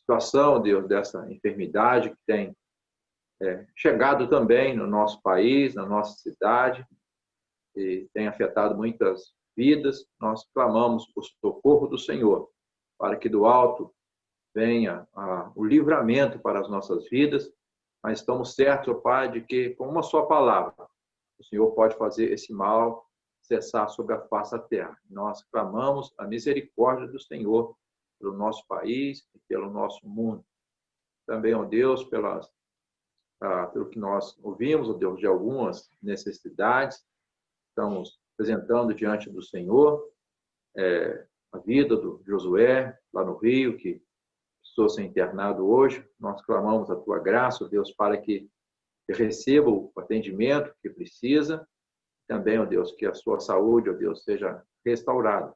situação, Deus, dessa enfermidade que tem chegado também no nosso país, na nossa cidade, e tem afetado muitas vidas. Nós clamamos por socorro do Senhor, para que do alto venha o livramento para as nossas vidas, mas estamos certos, ó Pai, de que com uma só palavra, o Senhor pode fazer esse mal cessar sobre a face da terra. Nós clamamos a misericórdia do Senhor pelo nosso país e pelo nosso mundo. Também, ó Deus, pelo que nós ouvimos, ó Deus, de algumas necessidades, estamos apresentando diante do Senhor a vida do Josué, lá no Rio, que precisou ser internado hoje. Nós clamamos a Tua graça, ó Deus, para que receba o atendimento que precisa. Também, ó Deus, que a sua saúde, ó Deus, seja restaurada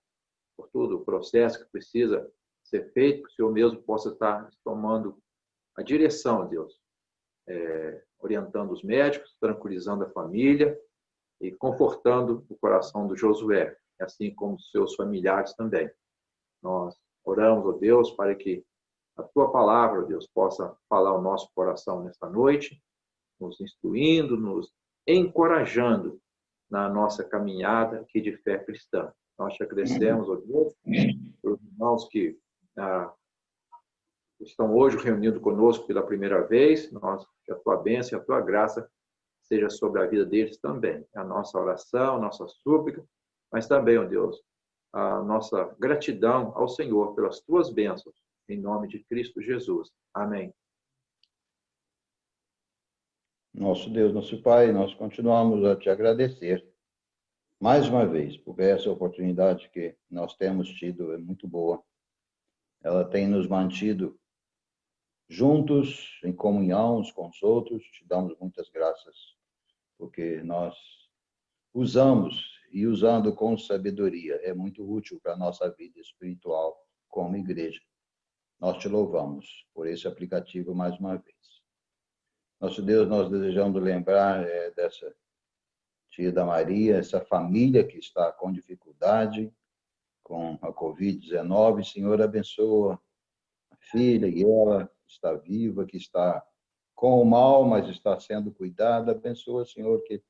por todo o processo que precisa ser feito, que o Senhor mesmo possa estar tomando a direção, ó Deus, orientando os médicos, tranquilizando a família e confortando o coração do Josué, assim como os seus familiares também. Nós oramos, ó Deus, para que a Tua palavra, ó Deus, possa falar ao nosso coração nesta noite, nos instruindo, nos encorajando na nossa caminhada aqui de fé cristã. Nós te agradecemos, ó Deus, pelos irmãos que estão hoje reunidos conosco pela primeira vez. Que a Tua bênção e a Tua graça seja sobre a vida deles também. A nossa oração, a nossa súplica, mas também, ó Deus, a nossa gratidão ao Senhor pelas Tuas bênçãos, em nome de Cristo Jesus. Amém. Nosso Deus, nosso Pai, nós continuamos a Te agradecer mais uma vez por essa oportunidade que nós temos tido, é muito boa. Ela tem nos mantido juntos, em comunhão uns com os outros. Te damos muitas graças, porque nós usamos e usando com sabedoria. É muito útil para a nossa vida espiritual como igreja. Nós Te louvamos por esse aplicativo mais uma vez. Nosso Deus, nós desejamos lembrar dessa tia da Maria, essa família que está com dificuldade com a Covid-19. Senhor, abençoa a filha e ela está viva, que está com o mal, mas está sendo cuidada. Abençoa, Senhor, que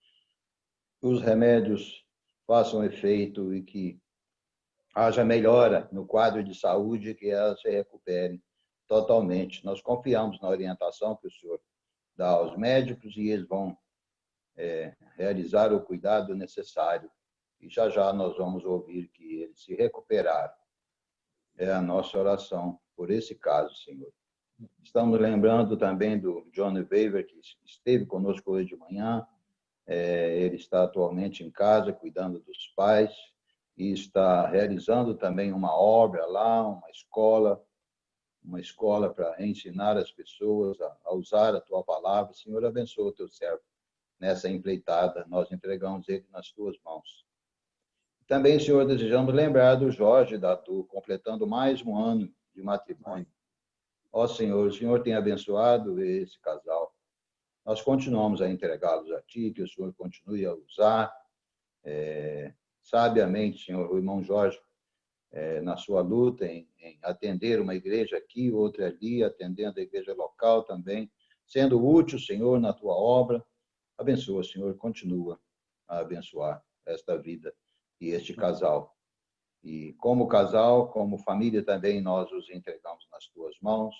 os remédios façam efeito e que haja melhora no quadro de saúde, que ela se recupere totalmente. Nós confiamos na orientação que o Senhor dá aos médicos e eles vão realizar o cuidado necessário. E já já nós vamos ouvir que eles se recuperaram. É a nossa oração por esse caso, Senhor. Estamos lembrando também do John Weaver, que esteve conosco hoje de manhã. Ele está atualmente em casa, cuidando dos pais, e está realizando também uma obra lá, uma escola para ensinar as pessoas a usar a Tua palavra. Senhor, abençoa o Teu servo nessa empreitada. Nós entregamos ele nas Tuas mãos. Também, Senhor, desejamos lembrar do Jorge e da Tu, completando mais um ano de matrimônio. Ó Senhor, o Senhor tem abençoado esse casal. Nós continuamos a entregá-los a Ti, que o Senhor continue a usar sabiamente, Senhor, o irmão Jorge, na sua luta em atender uma igreja aqui, outra ali, atendendo a igreja local também, sendo útil, Senhor, na Tua obra. Abençoa, Senhor, continua a abençoar esta vida e este casal. E como casal, como família também, nós os entregamos nas Tuas mãos,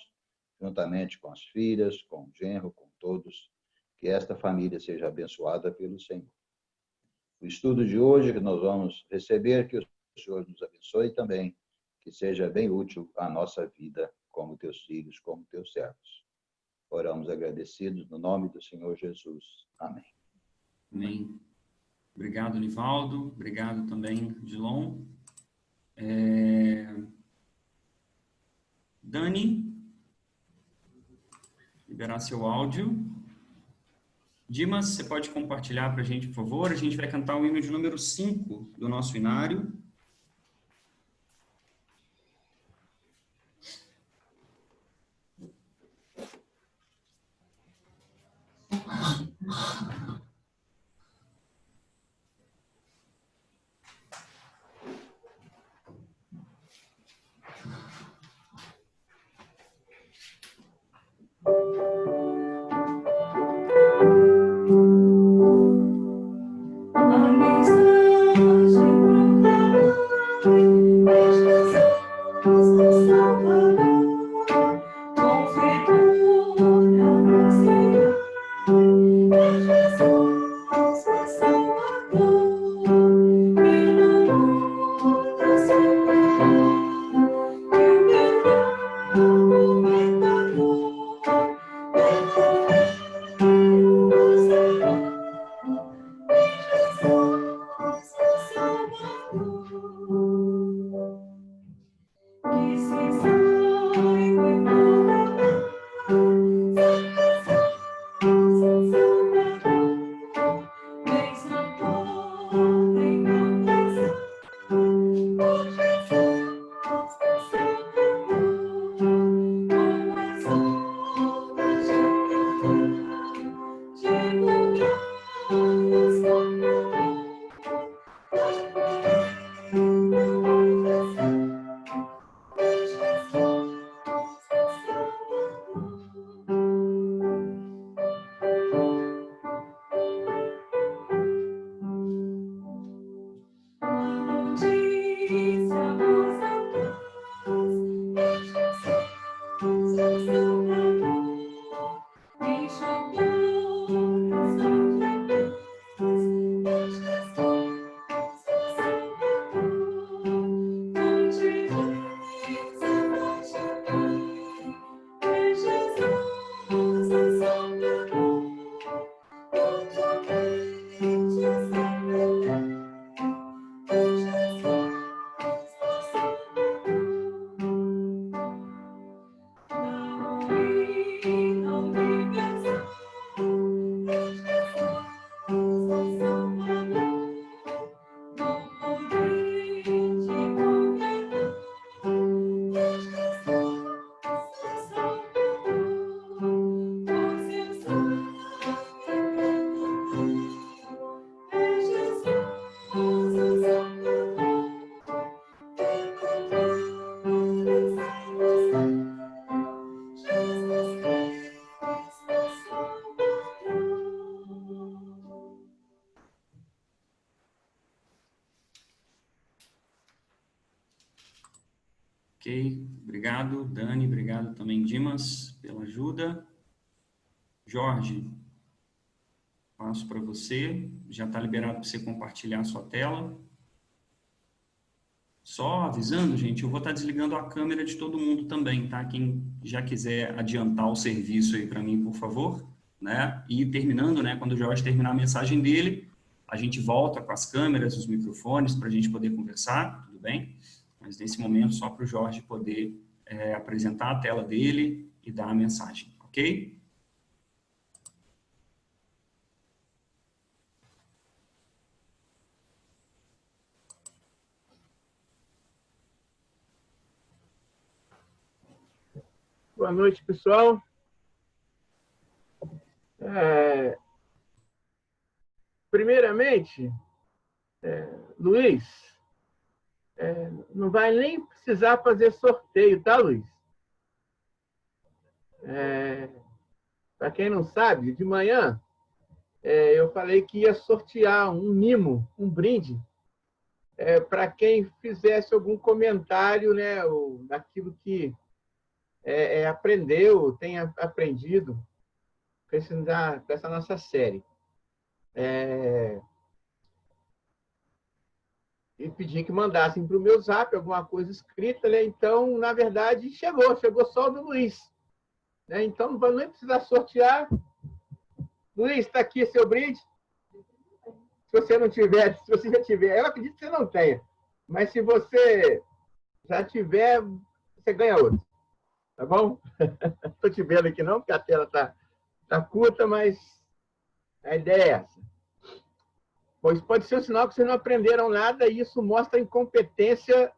juntamente com as filhas, com o genro, com todos, que esta família seja abençoada pelo Senhor. O estudo de hoje que nós vamos receber, que o Senhor nos abençoe também, que seja bem útil à nossa vida como Teus filhos, como Teus servos. Oramos agradecidos no nome do Senhor Jesus. Amém. Amém. Obrigado, Nivaldo. Obrigado também, Dilon. Dani, liberar seu áudio. Dimas, você pode compartilhar para a gente, por favor? A gente vai cantar o hino de número 5 do nosso inário. Ok, obrigado, Dani, obrigado também, Dimas, pela ajuda. Jorge, passo para você, já está liberado para você compartilhar a sua tela. Só avisando, gente, eu vou estar desligando a câmera de todo mundo também, tá? Quem já quiser adiantar o serviço aí para mim, por favor, né? E terminando, né? Quando o Jorge terminar a mensagem dele, a gente volta com as câmeras, os microfones, para a gente poder conversar, tudo bem? Mas nesse momento, só para o Jorge poder apresentar a tela dele e dar a mensagem, ok? Boa noite, pessoal. Primeiramente, Luiz, não vai nem precisar fazer sorteio, tá, Luiz? Para quem não sabe, de manhã eu falei que ia sortear um mimo, um brinde, para quem fizesse algum comentário, né, daquilo que aprendeu, tenha aprendido com essa nossa série. E pedi que mandassem para o meu zap alguma coisa escrita, né? Então, na verdade, chegou só o do Luiz. Né? Então, não vai nem precisar sortear. Luiz, está aqui seu brinde. Se você não tiver, se você já tiver, eu acredito que você não tenha. Mas se você já tiver, você ganha outro. Tá bom? Estou te vendo aqui não, porque a tela tá curta, mas a ideia é essa. Pois pode ser um sinal que vocês não aprenderam nada e isso mostra a incompetência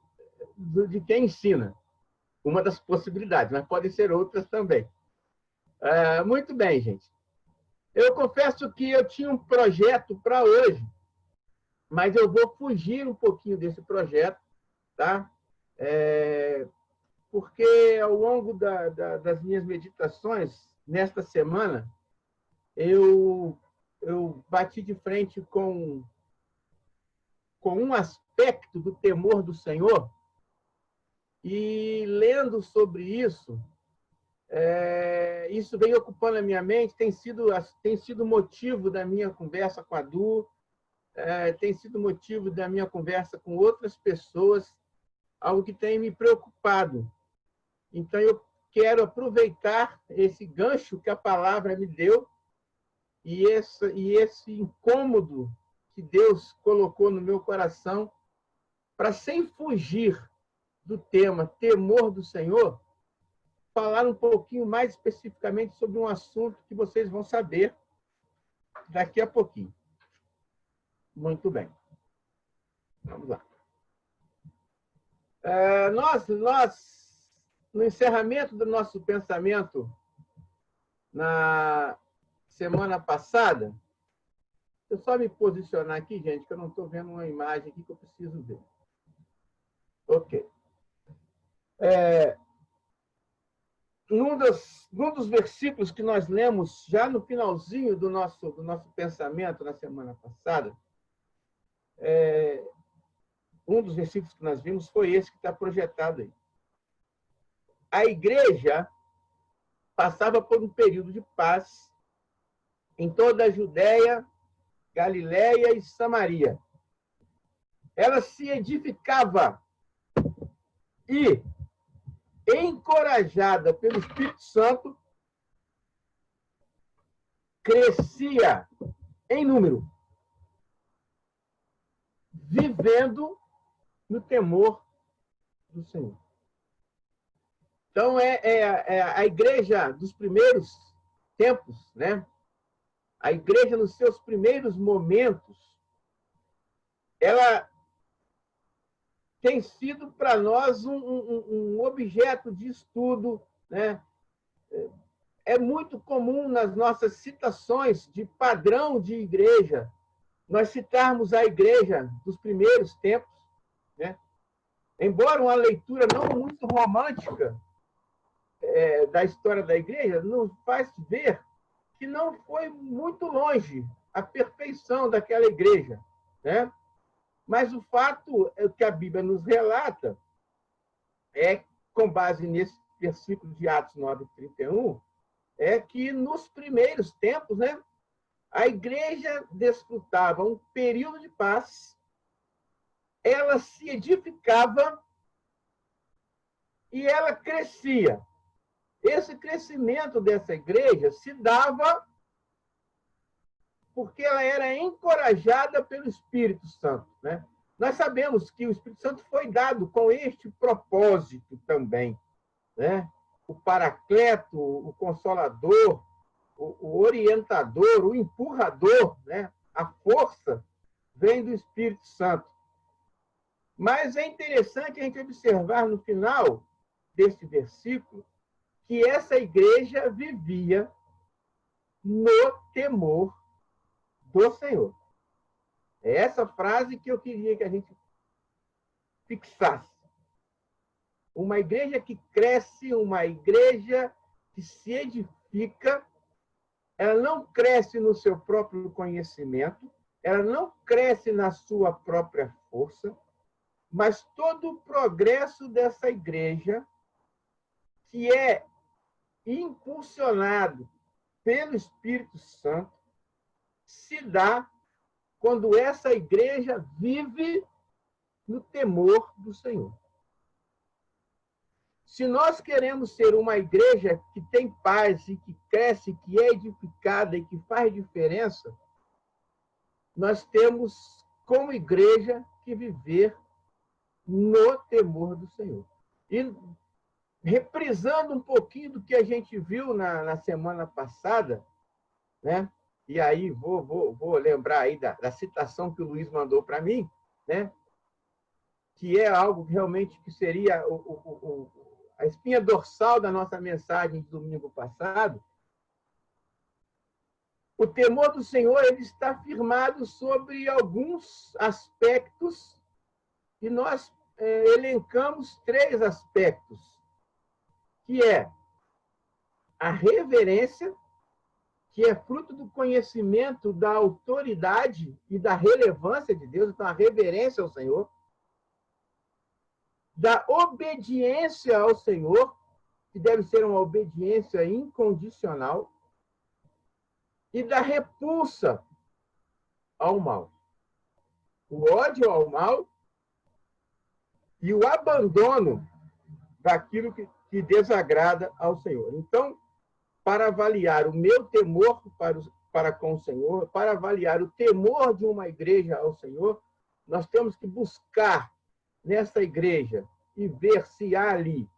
de quem ensina. Uma das possibilidades, mas podem ser outras também. Muito bem, gente. Eu confesso que eu tinha um projeto para hoje, mas eu vou fugir um pouquinho desse projeto, tá? Porque ao longo das minhas meditações, nesta semana, eu bati de frente com um aspecto do temor do Senhor e, lendo sobre isso, isso vem ocupando a minha mente, tem sido motivo da minha conversa com a Du, tem sido motivo da minha conversa com outras pessoas, algo que tem me preocupado. Então, eu quero aproveitar esse gancho que a palavra me deu e esse incômodo que Deus colocou no meu coração para, sem fugir do tema temor do Senhor, falar um pouquinho mais especificamente sobre um assunto que vocês vão saber daqui a pouquinho. Muito bem. Vamos lá. Nós, no encerramento do nosso pensamento na semana passada, deixa eu só me posicionar aqui, gente, que eu não estou vendo uma imagem aqui que eu preciso ver. Ok. Num dos versículos que nós lemos já no finalzinho do nosso pensamento na semana passada, um dos versículos que nós vimos foi esse que está projetado aí. A igreja passava por um período de paz em toda a Judéia, Galiléia e Samaria. Ela se edificava e, encorajada pelo Espírito Santo, crescia em número, vivendo no temor do Senhor. Então, a igreja dos primeiros tempos, né? A igreja nos seus primeiros momentos, ela tem sido para nós um objeto de estudo, né? É muito comum nas nossas citações de padrão de igreja, nós citarmos a igreja dos primeiros tempos, né? Embora uma leitura não muito romântica da história da igreja, nos faz ver que não foi muito longe a perfeição daquela igreja, né? Mas o fato que a Bíblia nos relata é com base nesse versículo de Atos 9:31, é que nos primeiros tempos, né, a igreja desfrutava um período de paz, ela se edificava e ela crescia. Esse crescimento dessa igreja se dava porque ela era encorajada pelo Espírito Santo, né? Nós sabemos que o Espírito Santo foi dado com este propósito também, né? O Paracleto, o Consolador, o orientador, o empurrador, né? A força vem do Espírito Santo. Mas é interessante a gente observar no final deste versículo que essa igreja vivia no temor do Senhor. É essa frase que eu queria que a gente fixasse. Uma igreja que cresce, uma igreja que se edifica, ela não cresce no seu próprio conhecimento, ela não cresce na sua própria força, mas todo o progresso dessa igreja, que é impulsionado pelo Espírito Santo, se dá quando essa igreja vive no temor do Senhor. Se nós queremos ser uma igreja que tem paz e que cresce, que é edificada e que faz diferença, nós temos, como igreja, que viver no temor do Senhor. E reprisando um pouquinho do que a gente viu na semana passada, né? E aí vou lembrar aí da citação que o Luiz mandou para mim, né? Que é algo realmente que seria a espinha dorsal da nossa mensagem de domingo passado. O temor do Senhor ele está firmado sobre alguns aspectos e nós elencamos 3 aspectos, que é a reverência, que é fruto do conhecimento da autoridade e da relevância de Deus, então a reverência ao Senhor, da obediência ao Senhor, que deve ser uma obediência incondicional, e da repulsa ao mal. O ódio ao mal e o abandono daquilo que desagrada ao Senhor. Então, para avaliar o meu temor para com o Senhor, para avaliar o temor de uma igreja ao Senhor, nós temos que buscar nessa igreja e ver se há ali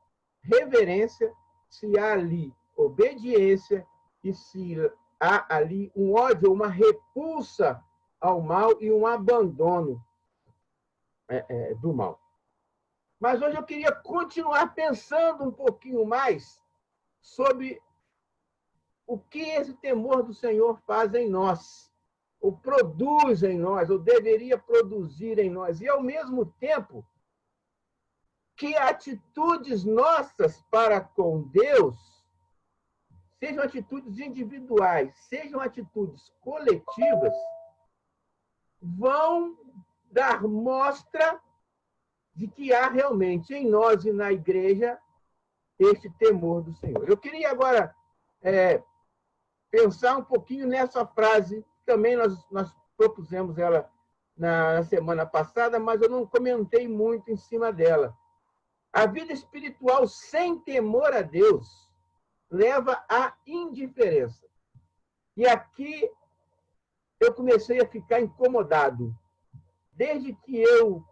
reverência, se há ali obediência e se há ali um ódio, uma repulsa ao mal e um abandono do mal. Mas hoje eu queria continuar pensando um pouquinho mais sobre o que esse temor do Senhor faz em nós, ou produz em nós, ou deveria produzir em nós, e ao mesmo tempo, que atitudes nossas para com Deus, sejam atitudes individuais, sejam atitudes coletivas, vão dar mostra de que há realmente em nós e na igreja este temor do Senhor. Eu queria agora pensar um pouquinho nessa frase, também nós propusemos ela na semana passada, mas eu não comentei muito em cima dela. A vida espiritual sem temor a Deus leva à indiferença. E aqui eu comecei a ficar incomodado. Desde que eu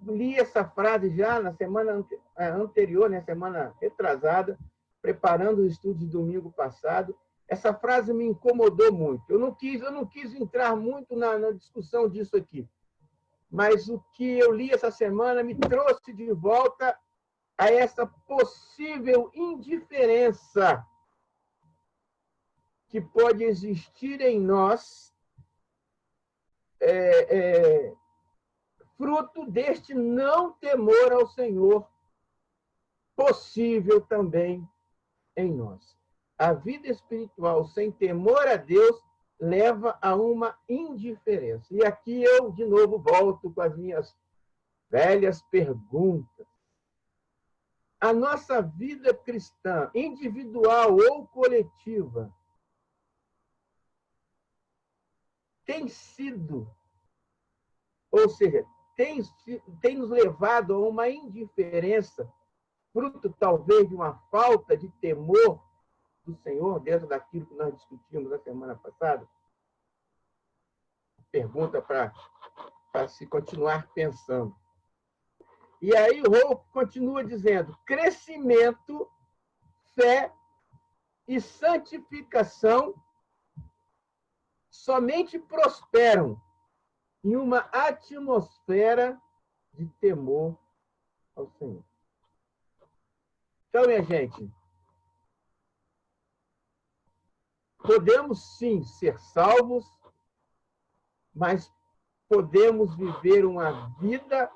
li essa frase já na semana anterior, na semana retrasada, preparando o estudo de domingo passado, essa frase me incomodou muito. Eu não quis entrar muito na discussão disso aqui. Mas o que eu li essa semana me trouxe de volta a essa possível indiferença que pode existir em nós, fruto deste não temor ao Senhor, possível também em nós. A vida espiritual sem temor a Deus leva a uma indiferença. E aqui eu, de novo, volto com as minhas velhas perguntas. a nossa vida cristã, individual ou coletiva, tem sido, ou seja, tem nos levado a uma indiferença, fruto talvez de uma falta de temor do Senhor, dentro daquilo que nós discutimos na semana passada? Pergunta para se continuar pensando. E aí o Hope continua dizendo: crescimento, fé e santificação somente prosperam em uma atmosfera de temor ao Senhor. Então, minha gente, podemos sim ser salvos, mas podemos viver uma vida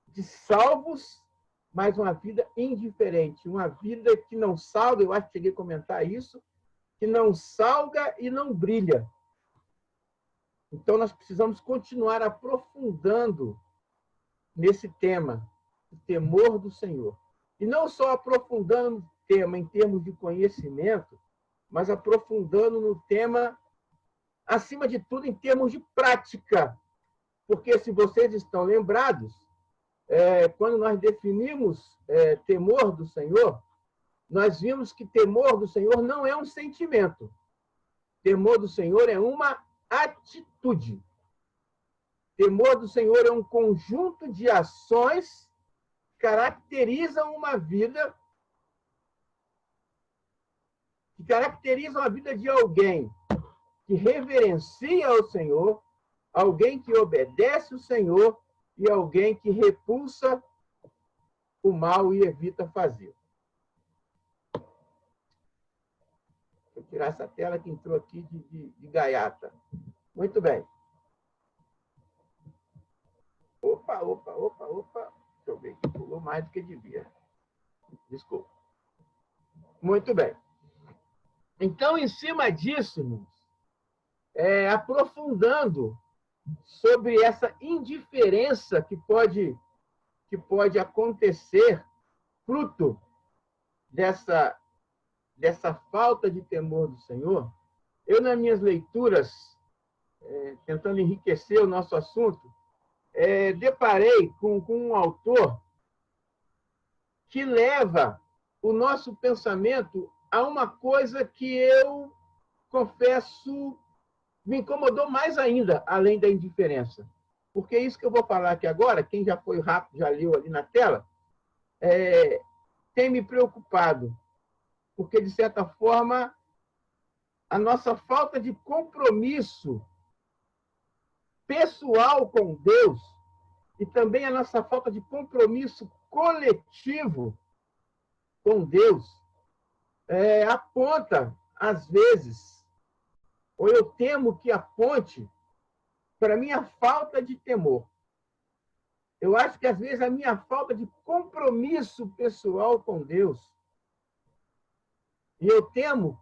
de salvos, mas uma vida indiferente, uma vida que não salga, eu acho que cheguei a comentar isso, que não salga e não brilha. Então, nós precisamos continuar aprofundando nesse tema, o temor do Senhor. E não só aprofundando no tema em termos de conhecimento, mas aprofundando no tema, acima de tudo, em termos de prática. Porque, se vocês estão lembrados, quando nós definimos temor do Senhor, nós vimos que temor do Senhor não é um sentimento. Temor do Senhor é uma atitude. Temor do Senhor é um conjunto de ações que caracterizam uma vida de alguém que reverencia o Senhor, alguém que obedece o Senhor e alguém que repulsa o mal e evita fazer. Vou tirar essa tela que entrou aqui de gaiata. Muito bem. Opa. Deixa eu ver que pulou mais do que devia. Desculpa. Muito bem. Então, em cima disso, irmãos, aprofundando sobre essa indiferença que pode acontecer fruto dessa falta de temor do Senhor, eu, nas minhas leituras, tentando enriquecer o nosso assunto, deparei com um autor que leva o nosso pensamento a uma coisa que eu confesso me incomodou mais ainda, além da indiferença. Porque isso que eu vou falar aqui agora, quem já foi rápido, já leu ali na tela, tem me preocupado. Porque, de certa forma, a nossa falta de compromisso pessoal com Deus e também a nossa falta de compromisso coletivo com Deus aponta, às vezes, ou eu temo que aponte para a minha falta de temor. Eu acho que, às vezes, a minha falta de compromisso pessoal com Deus, e eu temo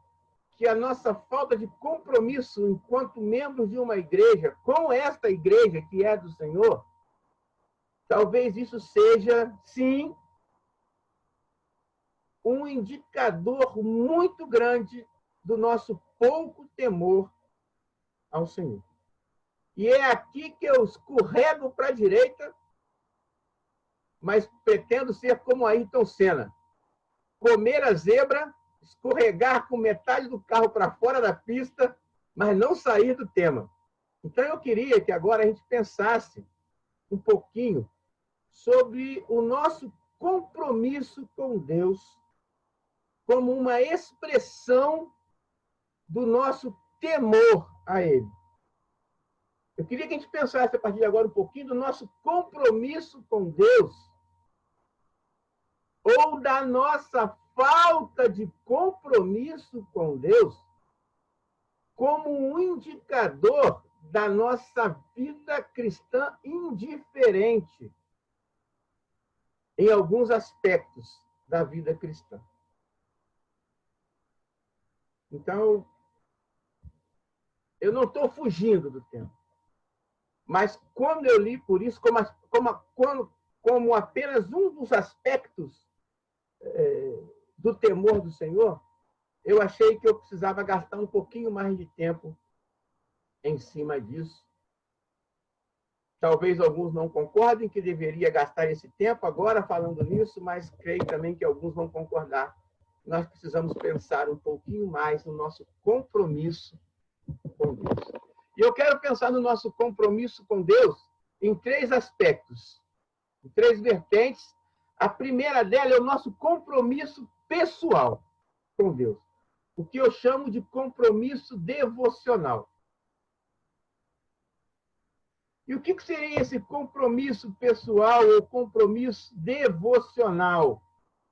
que a nossa falta de compromisso enquanto membros de uma igreja, com esta igreja que é do Senhor, talvez isso seja, sim, um indicador muito grande do nosso pouco temor ao Senhor. E é aqui que eu escorrego para a direita, mas pretendo ser como Ayrton Senna. Comer a zebra, escorregar com metade do carro para fora da pista, mas não sair do tema. Então, eu queria que agora a gente pensasse um pouquinho sobre o nosso compromisso com Deus como uma expressão do nosso temor a Ele. Eu queria que a gente pensasse, a partir de agora, um pouquinho do nosso compromisso com Deus ou da nossa falta de compromisso com Deus como um indicador da nossa vida cristã indiferente em alguns aspectos da vida cristã. Então, eu não estou fugindo do tema. Mas quando eu li por isso, quando como apenas um dos aspectos do temor do Senhor, eu achei que eu precisava gastar um pouquinho mais de tempo em cima disso. Talvez alguns não concordem que deveria gastar esse tempo agora falando nisso, mas creio também que alguns vão concordar. Nós precisamos pensar um pouquinho mais no nosso compromisso com Deus. E eu quero pensar no nosso compromisso com Deus em 3 aspectos, em 3 vertentes. A primeira dela é o nosso compromisso pessoal com Deus, o que eu chamo de compromisso devocional. E o que seria esse compromisso pessoal ou compromisso devocional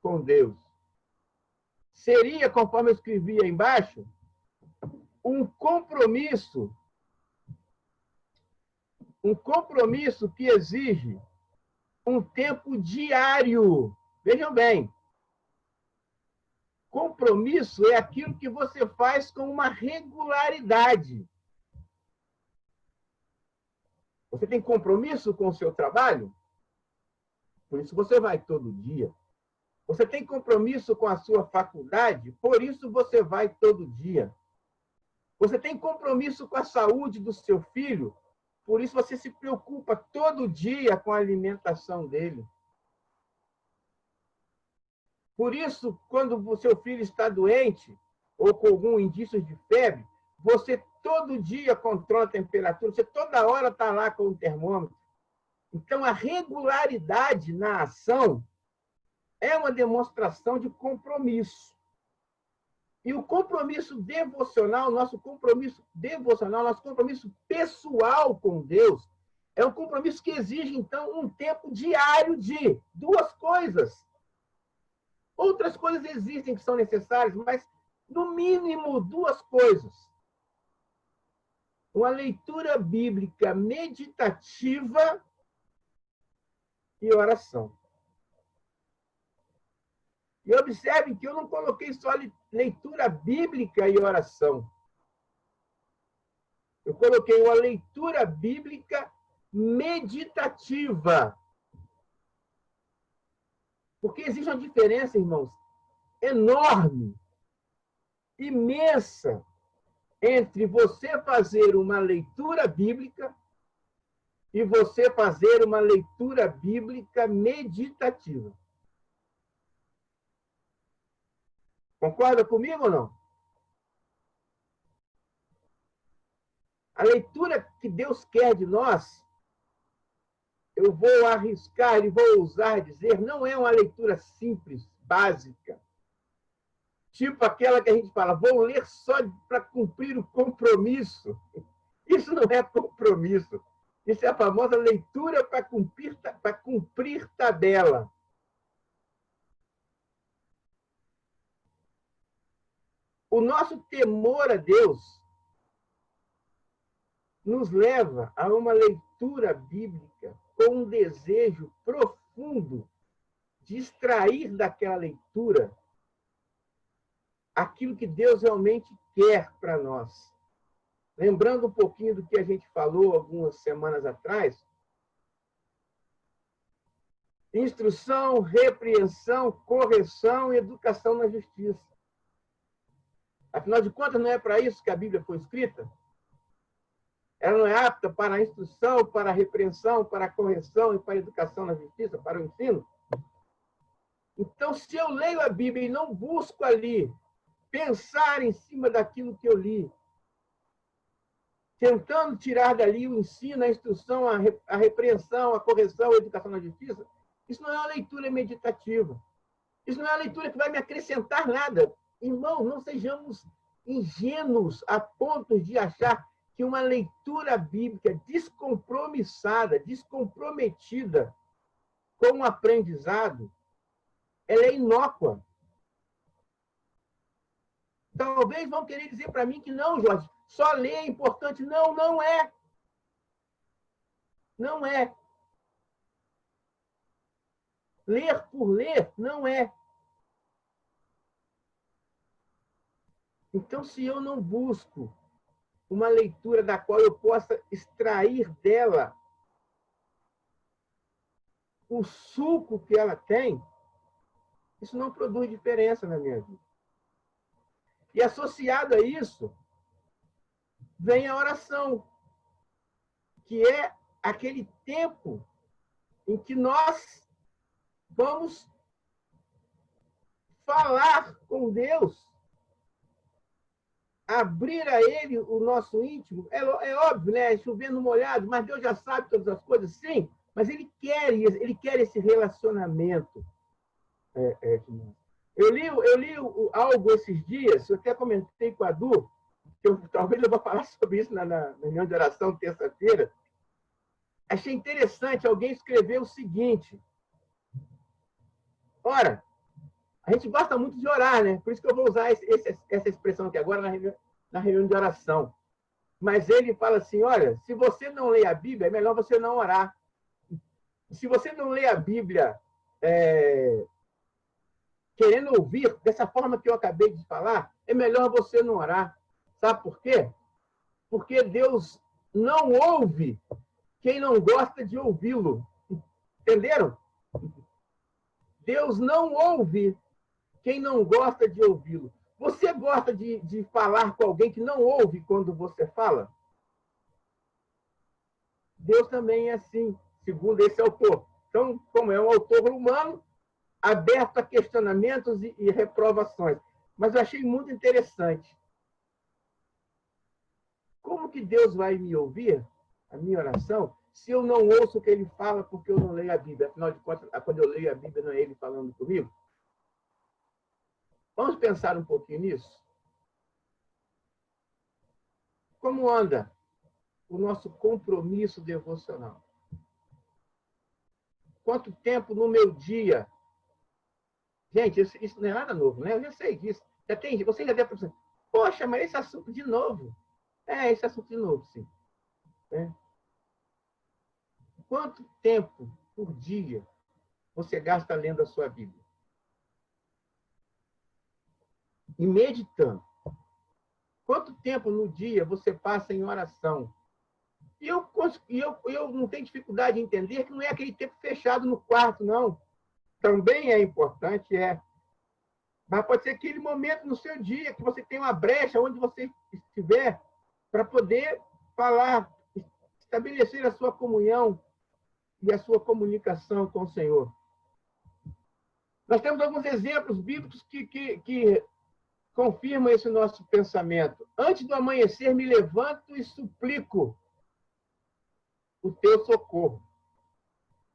com Deus? Seria, conforme eu escrevi aí embaixo, um compromisso que exige um tempo diário. Vejam bem, compromisso é aquilo que você faz com uma regularidade. Você tem compromisso com o seu trabalho? Por isso você vai todo dia. Você tem compromisso com a sua faculdade? Por isso você vai todo dia. Você tem compromisso com a saúde do seu filho? Por isso você se preocupa todo dia com a alimentação dele. Por isso, quando o seu filho está doente ou com algum indício de febre, você todo dia controla a temperatura, você toda hora está lá com o termômetro. Então, a regularidade na ação é uma demonstração de compromisso. E o compromisso devocional, nosso compromisso pessoal com Deus, é um compromisso que exige, então, um tempo diário de 2 coisas. Outras coisas existem que são necessárias, mas, no mínimo, 2 coisas. Uma leitura bíblica meditativa e oração. E observe que eu não coloquei só leitura bíblica e oração. Eu coloquei uma leitura bíblica meditativa. Porque existe uma diferença, irmãos, enorme, imensa, entre você fazer uma leitura bíblica e você fazer uma leitura bíblica meditativa. Concorda comigo ou não? A leitura que Deus quer de nós, eu vou arriscar e vou ousar dizer, não é uma leitura simples, básica. Tipo aquela que a gente fala, vou ler só para cumprir o compromisso. Isso não é compromisso. Isso é a famosa leitura para cumprir tabela. O nosso temor a Deus nos leva a uma leitura bíblica com um desejo profundo de extrair daquela leitura aquilo que Deus realmente quer para nós. Lembrando um pouquinho do que a gente falou algumas semanas atrás, instrução, repreensão, correção e educação na justiça. Afinal de contas, não é para isso que a Bíblia foi escrita? Ela não é apta para a instrução, para a repreensão, para a correção e para a educação na justiça, para o ensino? Então, se eu leio a Bíblia e não busco ali pensar em cima daquilo que eu li, tentando tirar dali o ensino, a instrução, a repreensão, a correção, a educação na justiça, isso não é uma leitura meditativa. Isso não é uma leitura que vai me acrescentar nada. Irmãos, não sejamos ingênuos a ponto de achar que uma leitura bíblica descompromissada, descomprometida com o aprendizado, ela é inócua. Talvez vão querer dizer para mim que não, Jorge, só ler é importante. Não, não é. Não é. Ler por ler não é. Então, se eu não busco uma leitura da qual eu possa extrair dela o suco que ela tem, isso não produz diferença na minha vida. E associado a isso, vem a oração, que é aquele tempo em que nós vamos falar com Deus, abrir a Ele o nosso íntimo. É óbvio, né? Chovendo molhado, mas Deus já sabe todas as coisas, sim, mas Ele quer esse relacionamento. Eu li algo esses dias, eu até comentei com a Du, que talvez eu vou falar sobre isso na reunião de oração terça-feira. Achei interessante, alguém escreveu o seguinte: ora, a gente gosta muito de orar, né? Por isso que eu vou usar essa expressão aqui agora na reunião de oração. Mas ele fala assim, olha, se você não lê a Bíblia, é melhor você não orar. Se você não lê a Bíblia querendo ouvir, dessa forma que eu acabei de falar, é melhor você não orar. Sabe por quê? Porque Deus não ouve quem não gosta de ouvi-lo. Entenderam? Deus não ouve quem não gosta de ouvi-lo. Você gosta de falar com alguém que não ouve quando você fala? Deus também é assim, segundo esse autor. Então, como é um autor humano, aberto a questionamentos e reprovações. Mas eu achei muito interessante. Como que Deus vai me ouvir, a minha oração, se eu não ouço o que ele fala porque eu não leio a Bíblia? Afinal de contas, quando eu leio a Bíblia, não é ele falando comigo? Vamos pensar um pouquinho nisso? Como anda o nosso compromisso devocional? Quanto tempo no meu dia? Gente, isso não é nada novo, né? Eu já sei disso. Você já deve pensar, poxa, mas esse assunto de novo. Esse assunto de novo, sim. Quanto tempo por dia você gasta lendo a sua Bíblia? E meditando? Quanto tempo no dia você passa em oração? E eu não tenho dificuldade em entender que não é aquele tempo fechado no quarto, não. Também é importante, mas pode ser aquele momento no seu dia que você tem uma brecha onde você estiver para poder falar, estabelecer a sua comunhão e a sua comunicação com o Senhor. Nós temos alguns exemplos bíblicos que confirmam esse nosso pensamento. Antes do amanhecer, me levanto e suplico o teu socorro.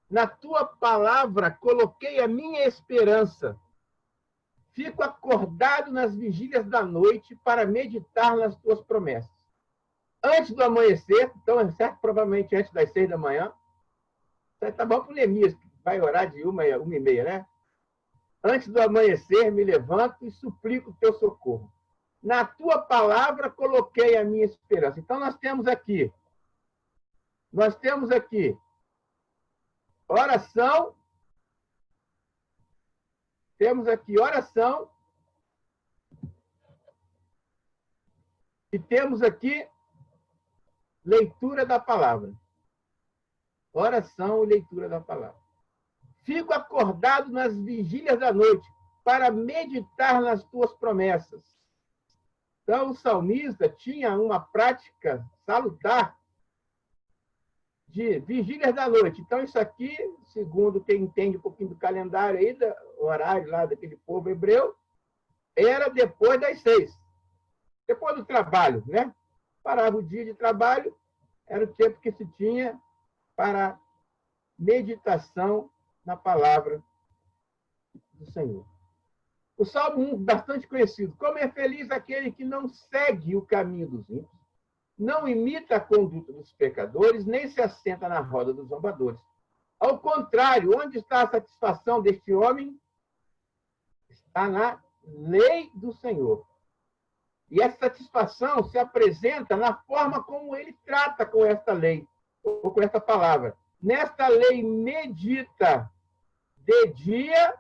Na tua palavra coloquei a minha esperança. Fico acordado nas vigílias da noite para meditar nas tuas promessas. Antes do amanhecer, então é certo, provavelmente antes das 6 da manhã, tá bom para o Neemias, que vai orar de 1h30, né? Antes do amanhecer, me levanto e suplico o teu socorro. Na tua palavra coloquei a minha esperança. Então nós temos aqui oração, e temos aqui leitura da palavra. Oração e leitura da palavra. Fico acordado nas vigílias da noite para meditar nas tuas promessas. Então, o salmista tinha uma prática salutar de vigílias da noite. Então, isso aqui, segundo quem entende um pouquinho do calendário aí, do horário lá daquele povo hebreu, era depois das 6. Depois do trabalho, né? Parava o dia de trabalho, era o tempo que se tinha para meditação na palavra do Senhor. O Salmo 1, bastante conhecido. Como é feliz aquele que não segue o caminho dos ímpios, não imita a conduta dos pecadores, nem se assenta na roda dos zombadores. Ao contrário, onde está a satisfação deste homem? Está na lei do Senhor. E essa satisfação se apresenta na forma como ele trata com esta lei, ou com esta palavra. Nesta lei medita de dia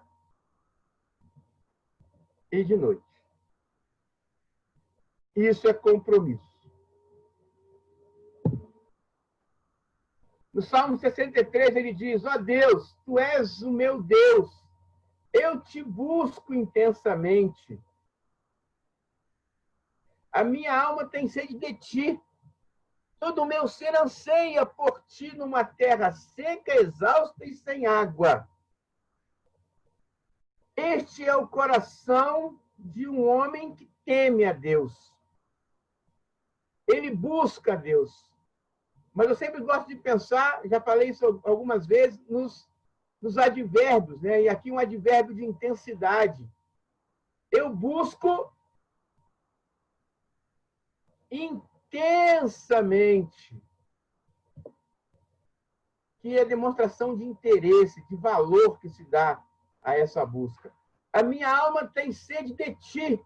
e de noite. Isso é compromisso. No Salmo 63, ele diz: ó Deus, tu és o meu Deus, eu te busco intensamente. A minha alma tem sede de ti. Todo o meu ser anseia por ti numa terra seca, exausta e sem água. Este é o coração de um homem que teme a Deus. Ele busca a Deus. Mas eu sempre gosto de pensar, já falei isso algumas vezes, nos advérbios, né? E aqui um advérbio de intensidade. Eu busco intensamente, que é demonstração de interesse, de valor que se dá a essa busca. A minha alma tem sede de ti.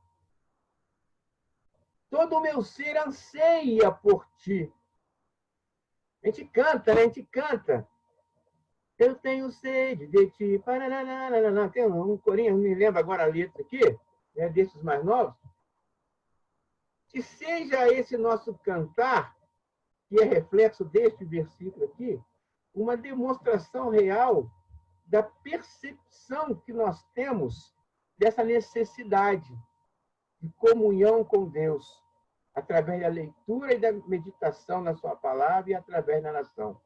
Todo o meu ser anseia por ti. A gente canta, né? A gente canta. Eu tenho sede de ti. Tem um corinho, não me lembro agora a letra aqui, né, desses mais novos. Que seja esse nosso cantar, que é reflexo deste versículo aqui, uma demonstração real da percepção que nós temos dessa necessidade de comunhão com Deus, através da leitura e da meditação na sua palavra e através da oração.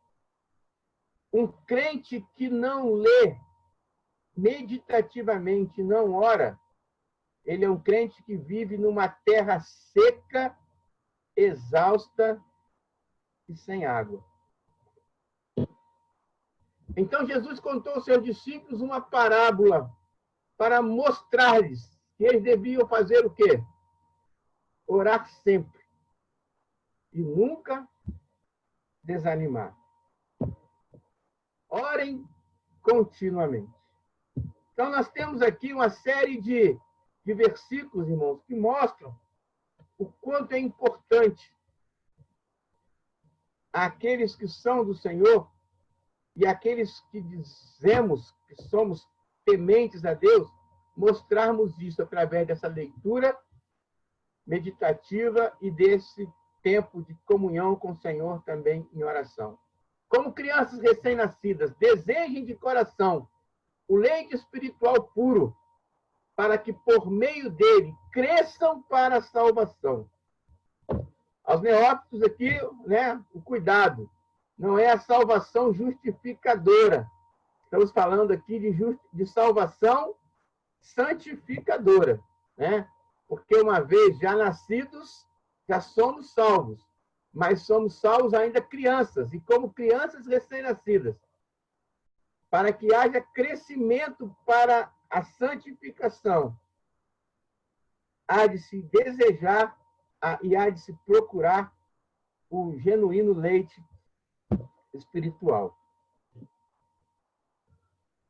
Um crente que não lê meditativamente, não ora, ele é um crente que vive numa terra seca, exausta e sem água. Então Jesus contou aos seus discípulos uma parábola para mostrar-lhes que eles deviam fazer o quê? Orar sempre e nunca desanimar. Orem continuamente. Então, nós temos aqui uma série de versículos, irmãos, que mostram o quanto é importante aqueles que são do Senhor e aqueles que dizemos que somos tementes a Deus, mostrarmos isso através dessa leitura meditativa e desse tempo de comunhão com o Senhor também em oração. Como crianças recém-nascidas, desejem de coração o leite espiritual puro, para que por meio dele cresçam para a salvação. Aos neófitos aqui, né, o cuidado. Não é a salvação justificadora. Estamos falando aqui de salvação santificadora, né? Porque uma vez já nascidos, já somos salvos. Mas somos salvos ainda crianças, e como crianças recém-nascidas, para que haja crescimento para a santificação, há de se desejar e há de se procurar o genuíno leite espiritual.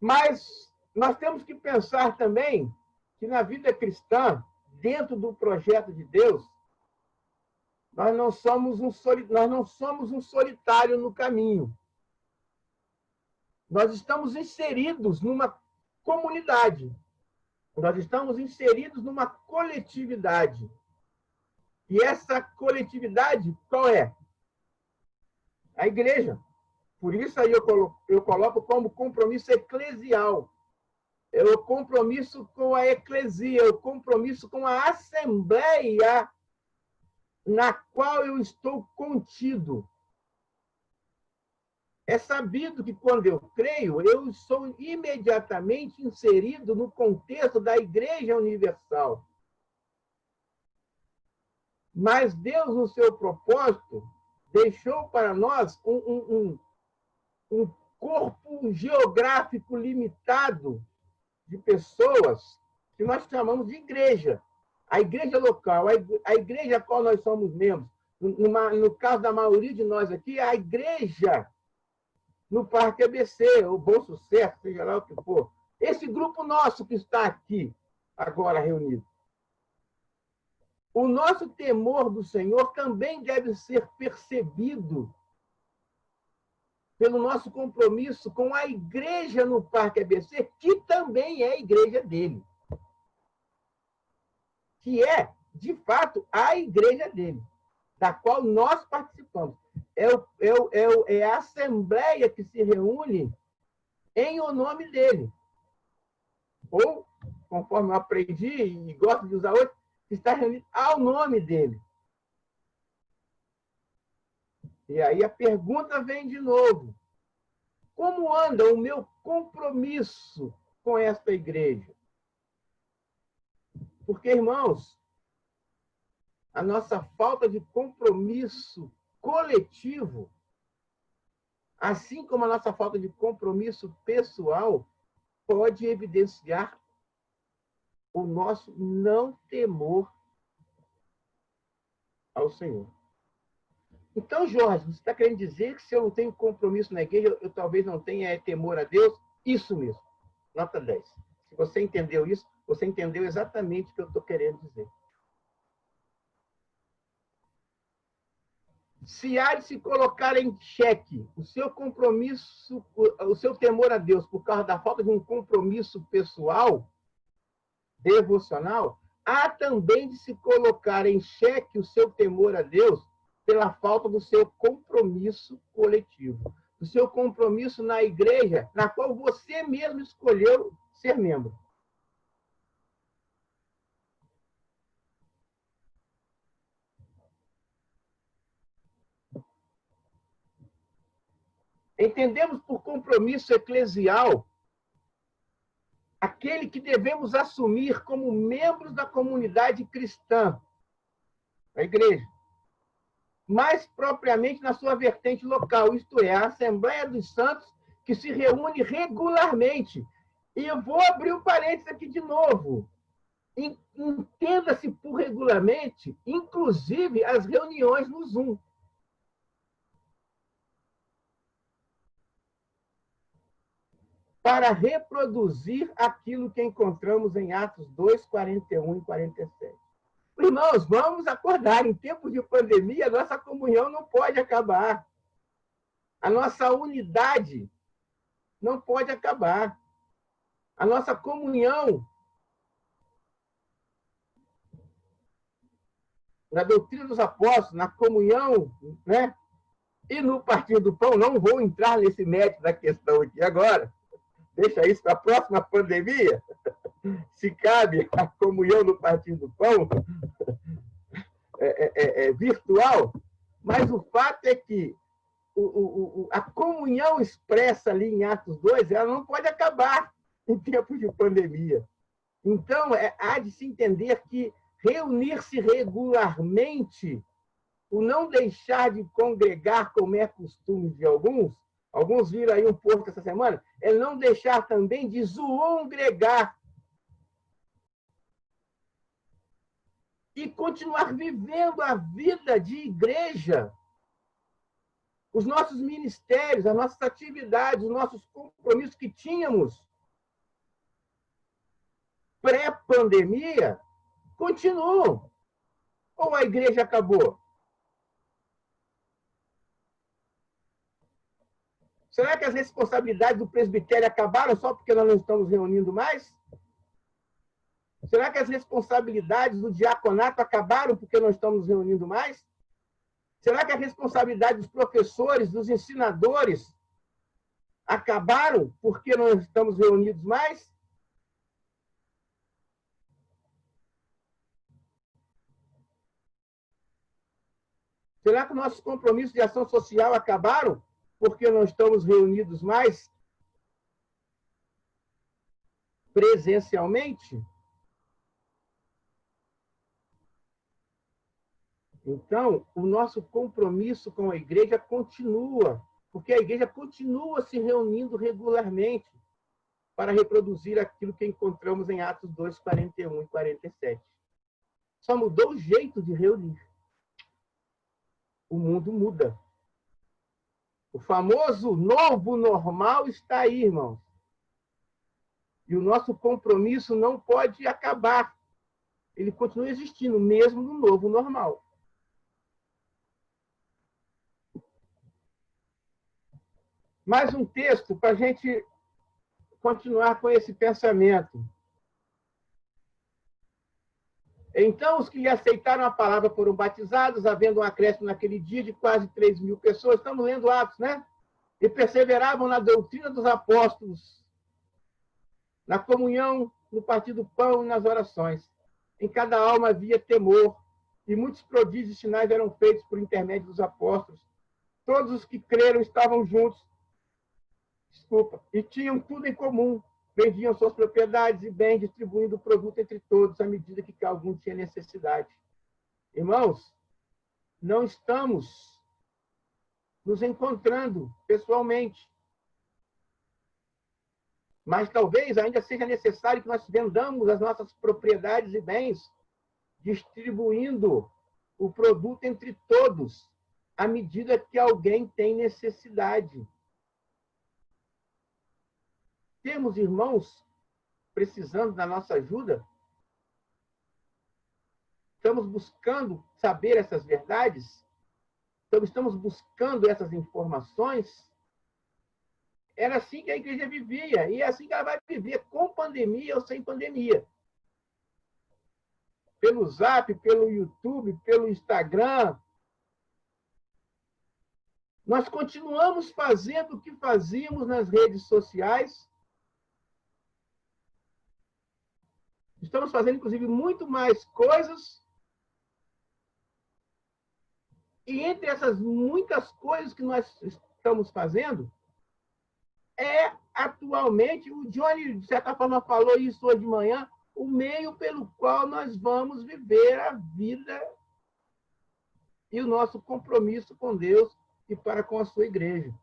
Mas nós temos que pensar também que na vida cristã, dentro do projeto de Deus, nós não somos um solitário no caminho. Nós estamos inseridos numa comunidade. Nós estamos inseridos numa coletividade. E essa coletividade, qual é? A igreja. Por isso aí eu coloco como compromisso eclesial. É o compromisso com a eclesia, é o compromisso com a assembleia na qual eu estou contido. É sabido que quando eu creio, eu sou imediatamente inserido no contexto da Igreja Universal. Mas Deus, no seu propósito, deixou para nós um corpo geográfico limitado de pessoas que nós chamamos de igreja. A igreja local, a igreja a qual nós somos membros. No caso da maioria de nós aqui, a igreja no Parque ABC, o Bom Sucesso, seja lá o que for. Esse grupo nosso que está aqui, agora reunido. O nosso temor do Senhor também deve ser percebido pelo nosso compromisso com a igreja no Parque ABC, que também é a igreja dele. Que é, de fato, a igreja dele, da qual nós participamos. É a assembleia que se reúne em o nome dele. Ou, conforme eu aprendi e gosto de usar hoje, está reunido ao nome dele. E aí a pergunta vem de novo. Como anda o meu compromisso com esta igreja? Porque, irmãos, a nossa falta de compromisso coletivo, assim como a nossa falta de compromisso pessoal, pode evidenciar o nosso não temor ao Senhor. Então, Jorge, você está querendo dizer que se eu não tenho compromisso na igreja, eu talvez não tenha temor a Deus? Isso mesmo. Nota 10. Se você entendeu isso, você entendeu exatamente o que eu estou querendo dizer. Se há de se colocar em xeque o seu compromisso, o seu temor a Deus por causa da falta de um compromisso pessoal, devocional, há também de se colocar em xeque o seu temor a Deus pela falta do seu compromisso coletivo, do seu compromisso na igreja, na qual você mesmo escolheu ser membro. Entendemos por compromisso eclesial aquele que devemos assumir como membros da comunidade cristã, a igreja, mais propriamente na sua vertente local, isto é, a Assembleia dos Santos, que se reúne regularmente. E eu vou abrir um parênteses aqui de novo. Entenda-se por regularmente, inclusive as reuniões no Zoom. Para reproduzir aquilo que encontramos em Atos 2, 41 e 47. Irmãos, vamos acordar. Em tempos de pandemia, a nossa comunhão não pode acabar. A nossa unidade não pode acabar. A nossa comunhão na doutrina dos apóstolos, na comunhão, né? E no partir do pão, não vou entrar nesse mérito da questão aqui agora. Deixa isso para a próxima pandemia. Se cabe a comunhão no partir do pão virtual, mas o fato é que a comunhão expressa ali em Atos 2, ela não pode acabar em tempos de pandemia. Então, há de se entender que reunir-se regularmente, o não deixar de congregar, como é costume de alguns viram aí um post essa semana, é não deixar também de zoongregar e continuar vivendo a vida de igreja, os nossos ministérios, as nossas atividades, os nossos compromissos que tínhamos pré-pandemia, continuam. Ou a igreja acabou? Será que as responsabilidades do presbitério acabaram só porque nós não estamos reunindo mais? Será que as responsabilidades do diaconato acabaram porque não estamos reunindo mais? Será que a responsabilidade dos professores, dos ensinadores, acabaram porque não estamos reunidos mais? Será que nossos compromissos de ação social acabaram porque não estamos reunidos mais presencialmente? Então, o nosso compromisso com a igreja continua, porque a igreja continua se reunindo regularmente para reproduzir aquilo que encontramos em Atos 2, 41 e 47. Só mudou o jeito de reunir. O mundo muda. O famoso novo normal está aí, irmãos. E o nosso compromisso não pode acabar. Ele continua existindo, mesmo no novo normal. Mais um texto para a gente continuar com esse pensamento. Então, os que lhe aceitaram a palavra foram batizados, havendo um acréscimo naquele dia de quase 3.000 pessoas. Estamos lendo Atos, né? E perseveravam na doutrina dos apóstolos, na comunhão, no partir do pão e nas orações. Em cada alma havia temor, e muitos prodígios e sinais eram feitos por intermédio dos apóstolos. Todos os que creram estavam juntos, e tinham tudo em comum. Vendiam suas propriedades e bens, distribuindo o produto entre todos, à medida que algum tinha necessidade. Irmãos, não estamos nos encontrando pessoalmente, mas talvez ainda seja necessário que nós vendamos as nossas propriedades e bens, distribuindo o produto entre todos, à medida que alguém tem necessidade. Temos irmãos precisando da nossa ajuda? Estamos buscando saber essas verdades? Então, estamos buscando essas informações? Era assim que a igreja vivia, e é assim que ela vai viver, com pandemia ou sem pandemia. Pelo Zap, pelo YouTube, pelo Instagram. Nós continuamos fazendo o que fazíamos nas redes sociais. Estamos fazendo, inclusive, muito mais coisas. E entre essas muitas coisas que nós estamos fazendo, atualmente, o Johnny, de certa forma, falou isso hoje de manhã, o meio pelo qual nós vamos viver a vida e o nosso compromisso com Deus e para com a sua igreja.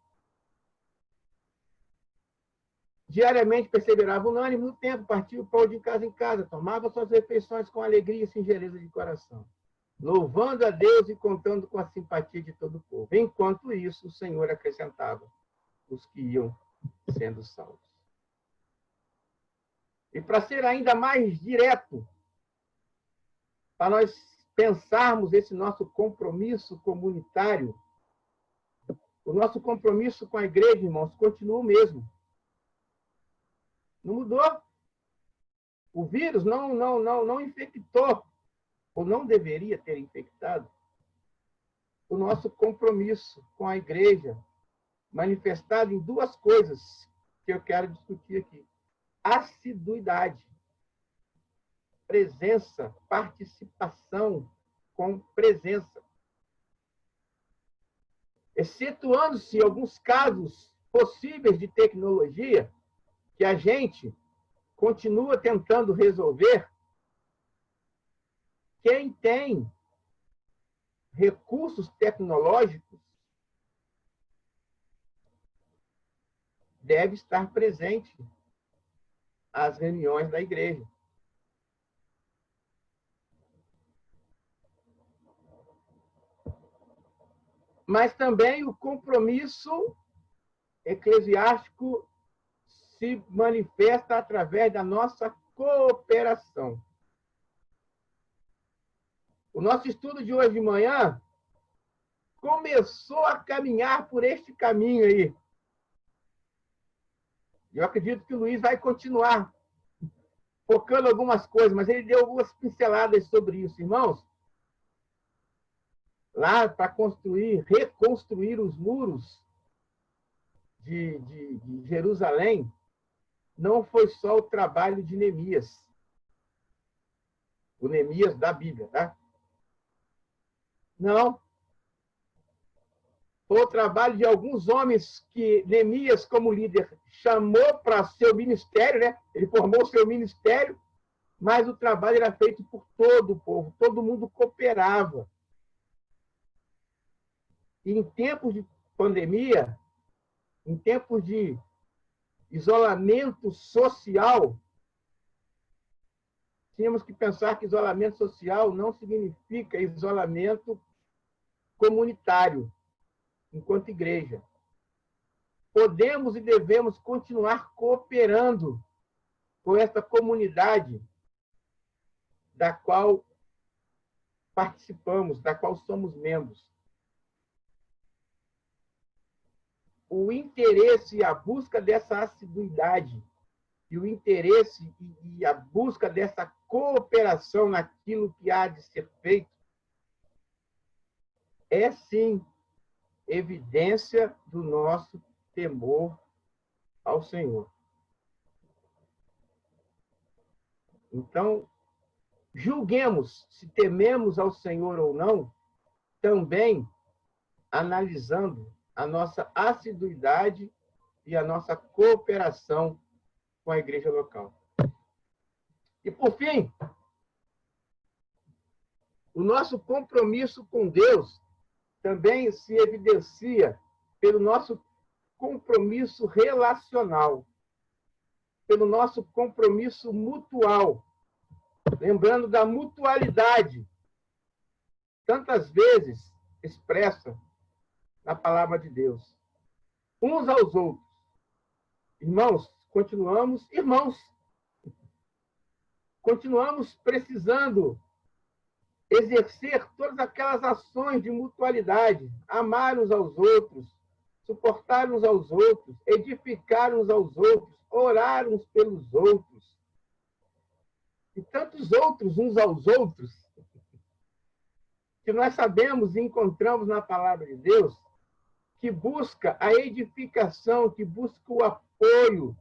Diariamente perseverava unânime no tempo, partia o pão de casa em casa, tomava suas refeições com alegria e singeleza de coração, louvando a Deus e contando com a simpatia de todo o povo. Enquanto isso, o Senhor acrescentava os que iam sendo salvos. E para ser ainda mais direto, para nós pensarmos esse nosso compromisso comunitário, o nosso compromisso com a igreja, irmãos, continua o mesmo. Não mudou. O vírus não infectou, ou não deveria ter infectado, o nosso compromisso com a igreja, manifestado em duas coisas que eu quero discutir aqui. Assiduidade, presença, participação com presença. Excetuando-se alguns casos possíveis de tecnologia, que a gente continua tentando resolver, quem tem recursos tecnológicos deve estar presente às reuniões da igreja. Mas também o compromisso eclesiástico se manifesta através da nossa cooperação. O nosso estudo de hoje de manhã começou a caminhar por este caminho aí. Eu acredito que o Luiz vai continuar focando algumas coisas, mas ele deu algumas pinceladas sobre isso, irmãos. Lá para reconstruir os muros de Jerusalém, não foi só o trabalho de Neemias. O Neemias da Bíblia, tá? Não. Foi o trabalho de alguns homens que Neemias, como líder, chamou para seu ministério, né? Ele formou seu ministério, mas o trabalho era feito por todo o povo, todo mundo cooperava. E em tempos de pandemia, em tempos de isolamento social, tínhamos que pensar que isolamento social não significa isolamento comunitário, enquanto igreja. Podemos e devemos continuar cooperando com essa comunidade da qual participamos, da qual somos membros. O interesse e a busca dessa assiduidade e o interesse e a busca dessa cooperação naquilo que há de ser feito é, sim, evidência do nosso temor ao Senhor. Então, julguemos se tememos ao Senhor ou não, também analisando a nossa assiduidade e a nossa cooperação com a igreja local. E, por fim, o nosso compromisso com Deus também se evidencia pelo nosso compromisso relacional, pelo nosso compromisso mutual, lembrando da mutualidade, tantas vezes expressa na palavra de Deus, uns aos outros. Irmãos, continuamos irmãos. Continuamos precisando exercer todas aquelas ações de mutualidade, amar uns aos outros, suportar uns aos outros, edificar uns aos outros, orar uns pelos outros. E tantos outros uns aos outros, que nós sabemos e encontramos na palavra de Deus, que busca a edificação, que busca o apoio,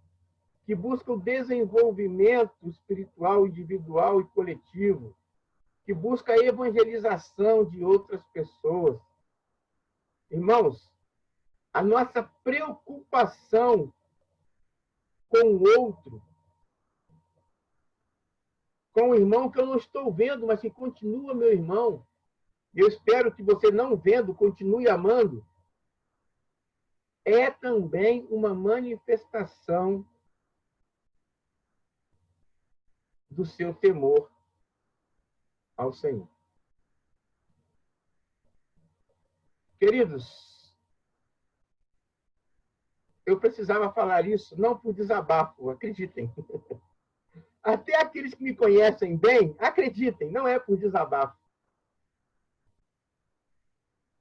que busca o desenvolvimento espiritual, individual e coletivo, que busca a evangelização de outras pessoas. Irmãos, a nossa preocupação com o outro, com o irmão que eu não estou vendo, mas que continua meu irmão, eu espero que você, não vendo, continue amando, é também uma manifestação do seu temor ao Senhor. Queridos, eu precisava falar isso não por desabafo, acreditem. Até aqueles que me conhecem bem, acreditem, não é por desabafo.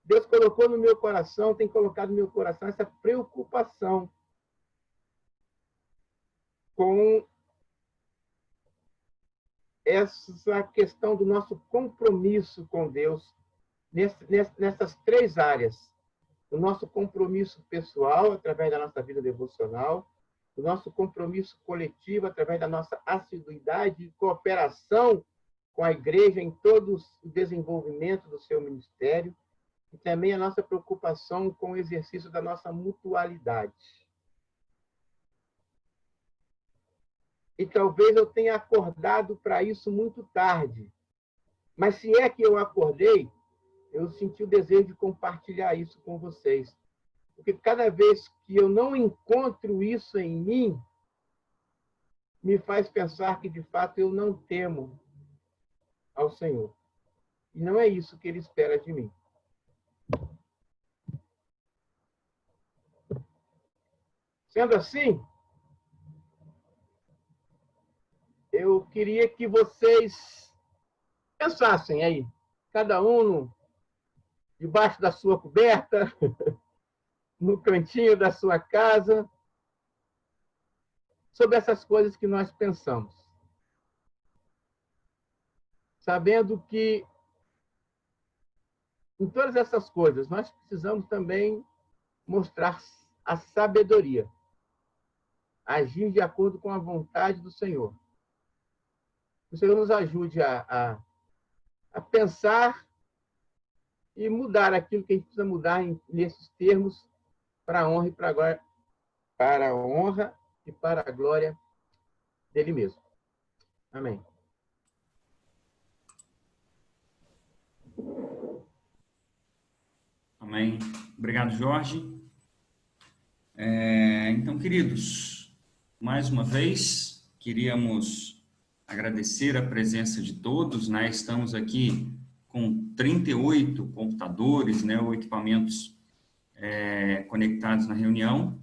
Deus colocou no meu coração, tem colocado no meu coração essa preocupação com essa questão do nosso compromisso com Deus nessas três áreas. O nosso compromisso pessoal, através da nossa vida devocional, o nosso compromisso coletivo, através da nossa assiduidade e cooperação com a igreja em todo o desenvolvimento do seu ministério, e também a nossa preocupação com o exercício da nossa mutualidade. E talvez eu tenha acordado para isso muito tarde. Mas se é que eu acordei, eu senti o desejo de compartilhar isso com vocês. Porque cada vez que eu não encontro isso em mim, me faz pensar que, de fato, eu não temo ao Senhor. E não é isso que Ele espera de mim. Sendo assim, eu queria que vocês pensassem aí, cada um debaixo da sua coberta, no cantinho da sua casa, sobre essas coisas que nós pensamos. Sabendo que em todas essas coisas nós precisamos também mostrar a sabedoria, agir de acordo com a vontade do Senhor. Que o Senhor nos ajude a pensar e mudar aquilo que a gente precisa mudar nesses termos para a honra e para a honra e para a glória dele mesmo. Amém. Amém. Obrigado, Jorge. Então, queridos, mais uma vez, queríamos agradecer a presença de todos, né? Estamos aqui com 38 computadores, né, ou equipamentos conectados na reunião.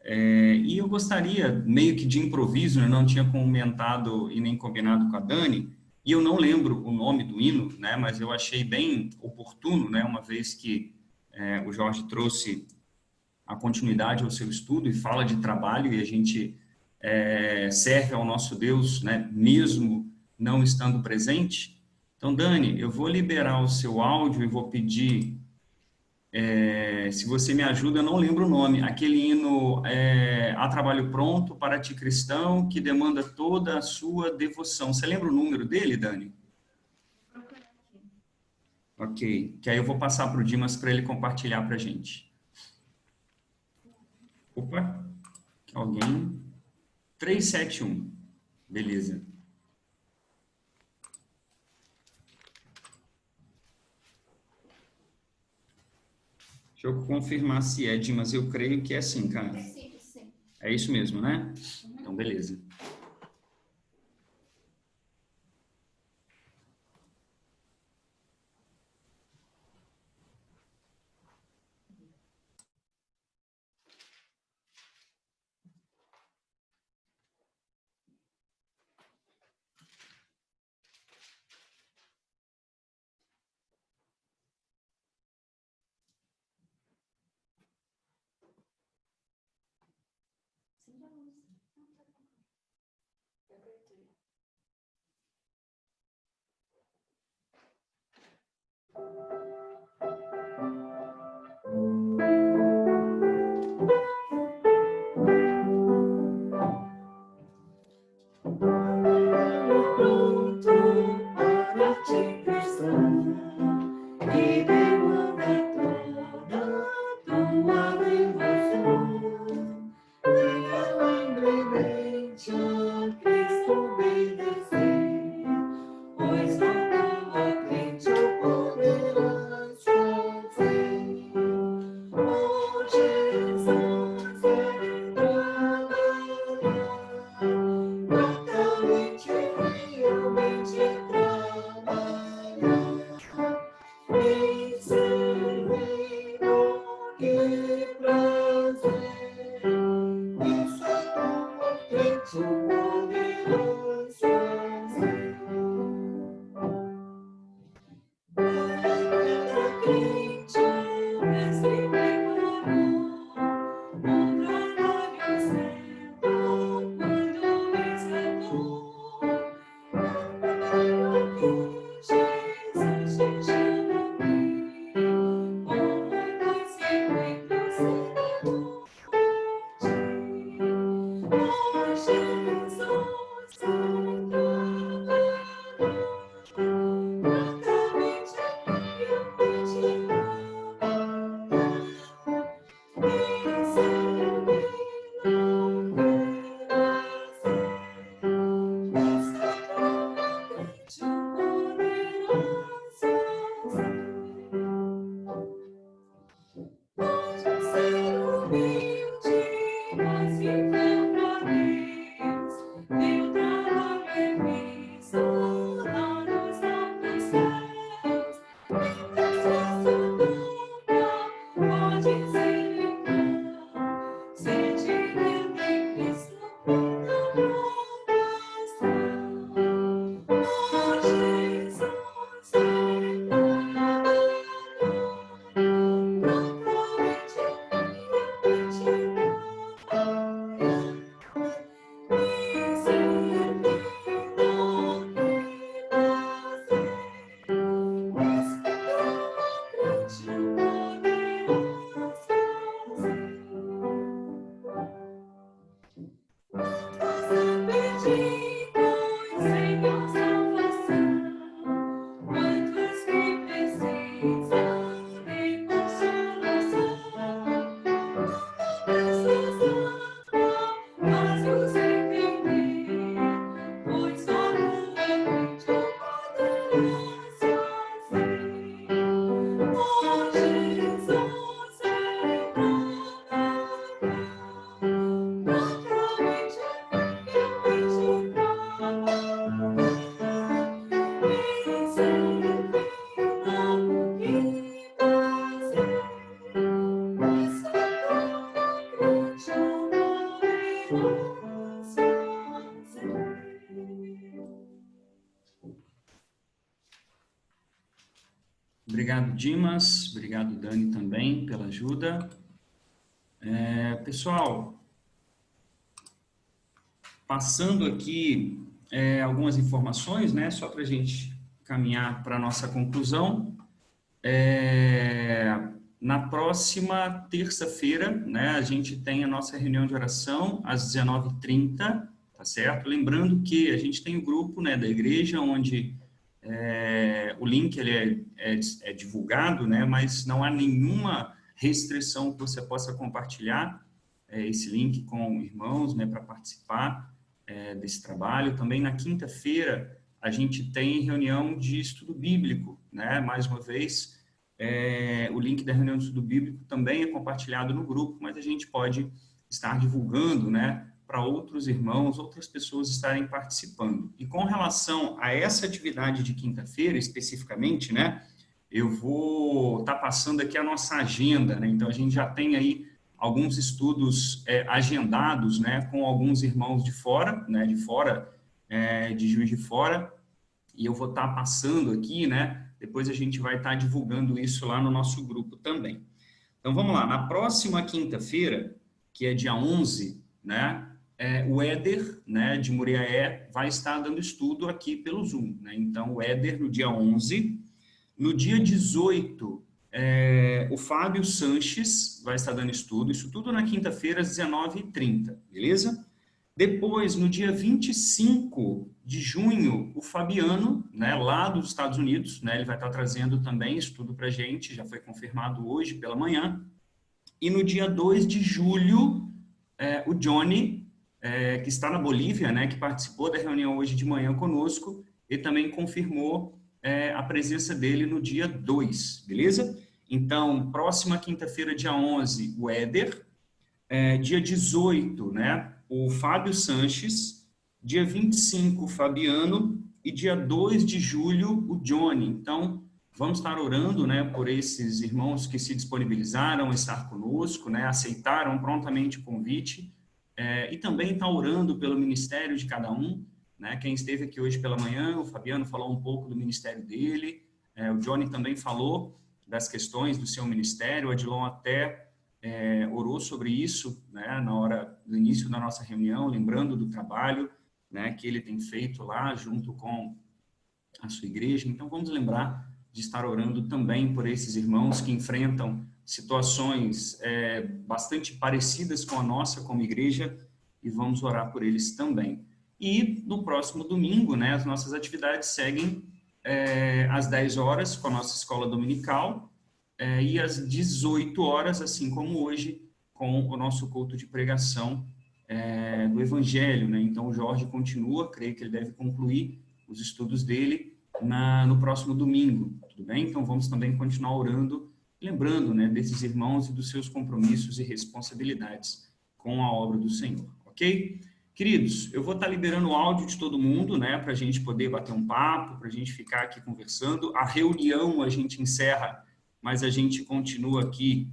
E eu gostaria, meio que de improviso, né, não tinha comentado e nem combinado com a Dani, e eu não lembro o nome do hino, né, mas eu achei bem oportuno, né, uma vez que o Jorge trouxe a continuidade ao seu estudo e fala de trabalho, e a gente serve ao nosso Deus, né, mesmo não estando presente. Então, Dani, eu vou liberar o seu áudio e vou pedir, se você me ajuda, eu não lembro o nome, aquele hino A Trabalho Pronto para Ti Cristão, que demanda toda a sua devoção. Você lembra o número dele, Dani? Ok, que aí eu vou passar para o Dimas para ele compartilhar para a gente. Opa, alguém? 371, beleza. Deixa eu confirmar se é, Dimas, eu creio que é sim, cara. Sim. É isso mesmo, né? Então, beleza. Obrigado, Dimas. Obrigado, Dani, também, pela ajuda. Pessoal, passando aqui algumas informações, né, só para a gente caminhar para a nossa conclusão. Na próxima terça-feira, né, a gente tem a nossa reunião de oração às 19h30, tá certo? Lembrando que a gente tem o grupo, né, da igreja, onde o link ele é divulgado, né, mas não há nenhuma restrição que você possa compartilhar esse link com irmãos, né, para participar desse trabalho. Também na quinta-feira a gente tem reunião de estudo bíblico, né, mais uma vez. O link da reunião de estudo bíblico também é compartilhado no grupo, mas a gente pode estar divulgando, né, para outros irmãos, outras pessoas estarem participando. E com relação a essa atividade de quinta-feira, especificamente, né, eu vou estar passando aqui a nossa agenda, né, então a gente já tem aí alguns estudos agendados, né, com alguns irmãos de fora, né, de Juiz de Fora, e eu vou estar passando aqui, né, depois a gente vai estar divulgando isso lá no nosso grupo também. Então, vamos lá. Na próxima quinta-feira, que é dia 11, né, o Éder, né, de Muriaé, vai estar dando estudo aqui pelo Zoom, né? Então, o Éder no dia 11. No dia 18, o Fábio Sanches vai estar dando estudo. Isso tudo na quinta-feira, às 19h30, beleza? Depois, no dia 25 de junho, o Fabiano, né, lá dos Estados Unidos, né, ele vai estar trazendo também estudo para a gente, já foi confirmado hoje pela manhã. E no dia 2 de julho, o Johnny, que está na Bolívia, né, que participou da reunião hoje de manhã conosco, ele também confirmou a presença dele no dia 2, beleza? Então, próxima quinta-feira, dia 11, o Éder. Dia 18, né, o Fábio Sanches. Dia 25, o Fabiano. E dia 2 de julho, o Johnny. Então, vamos estar orando, né, por esses irmãos que se disponibilizaram a estar conosco, né, aceitaram prontamente o convite, e também estar orando pelo ministério de cada um, né. Quem esteve aqui hoje pela manhã, o Fabiano falou um pouco do ministério dele, o Johnny também falou das questões do seu ministério, o Adilon até orou sobre isso, né, na hora do início da nossa reunião, lembrando do trabalho, né, que ele tem feito lá junto com a sua igreja. Então, vamos lembrar de estar orando também por esses irmãos que enfrentam situações bastante parecidas com a nossa como igreja, e vamos orar por eles também. E no próximo domingo, né, as nossas atividades seguem às 10 horas com a nossa escola dominical, e às 18 horas, assim como hoje, com o nosso culto de pregação do Evangelho, né? Então, o Jorge continua, creio que ele deve concluir os estudos dele no próximo domingo, tudo bem? Então, vamos também continuar orando, lembrando, né, desses irmãos e dos seus compromissos e responsabilidades com a obra do Senhor, ok? Queridos, eu vou estar liberando o áudio de todo mundo, né, para a gente poder bater um papo, para a gente ficar aqui conversando. A reunião a gente encerra, mas a gente continua aqui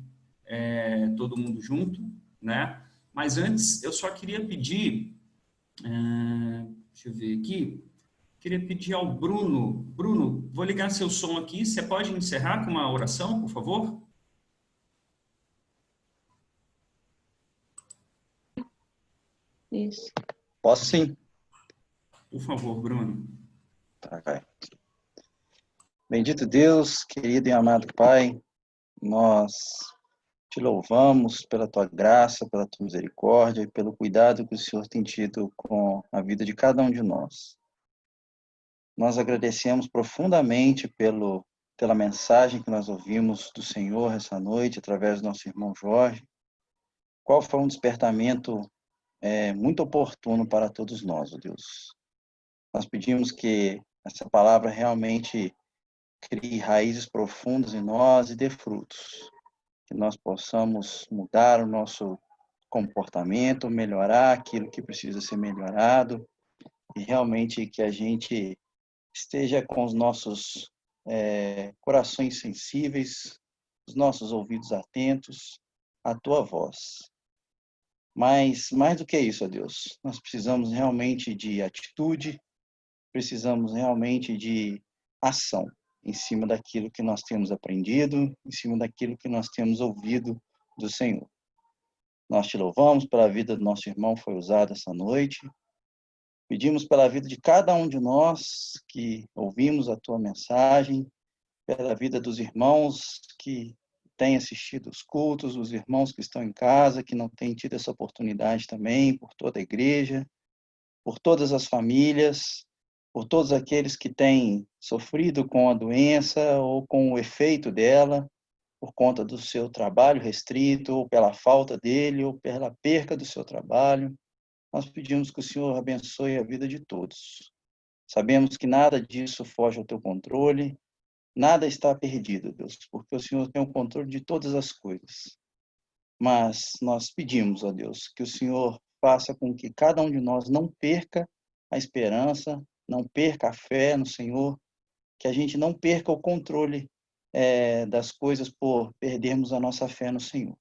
todo mundo junto, né? Mas antes, eu só queria pedir, deixa eu ver aqui, queria pedir ao Bruno. Bruno, vou ligar seu som aqui, você pode encerrar com uma oração, por favor? Isso. Posso sim. Por favor, Bruno. Tá, vai. Bendito Deus, querido e amado Pai, nós te louvamos pela tua graça, pela tua misericórdia e pelo cuidado que o Senhor tem tido com a vida de cada um de nós. Nós agradecemos profundamente pela mensagem que nós ouvimos do Senhor essa noite, através do nosso irmão Jorge, qual foi um despertamento muito oportuno para todos nós, ó Deus. Nós pedimos que essa palavra realmente crie raízes profundas em nós e dê frutos, que nós possamos mudar o nosso comportamento, melhorar aquilo que precisa ser melhorado, e realmente que a gente esteja com os nossos corações sensíveis, os nossos ouvidos atentos à tua voz. Mas, mais do que isso, ó Deus, nós precisamos realmente de atitude, precisamos realmente de ação em cima daquilo que nós temos aprendido, em cima daquilo que nós temos ouvido do Senhor. Nós te louvamos pela vida do nosso irmão que foi usado essa noite, Pedimos pela vida de cada um de nós que ouvimos a tua mensagem, pela vida dos irmãos que têm assistido os cultos, os irmãos que estão em casa, que não têm tido essa oportunidade também, por toda a igreja, por todas as famílias, por todos aqueles que têm sofrido com a doença ou com o efeito dela, por conta do seu trabalho restrito, ou pela falta dele, ou pela perca do seu trabalho. Nós pedimos que o Senhor abençoe a vida de todos. Sabemos que nada disso foge ao teu controle, nada está perdido, Deus, porque o Senhor tem o controle de todas as coisas. Mas nós pedimos, ó Deus, que o Senhor faça com que cada um de nós não perca a esperança, não perca a fé no Senhor, que a gente não perca o controle das coisas por perdermos a nossa fé no Senhor.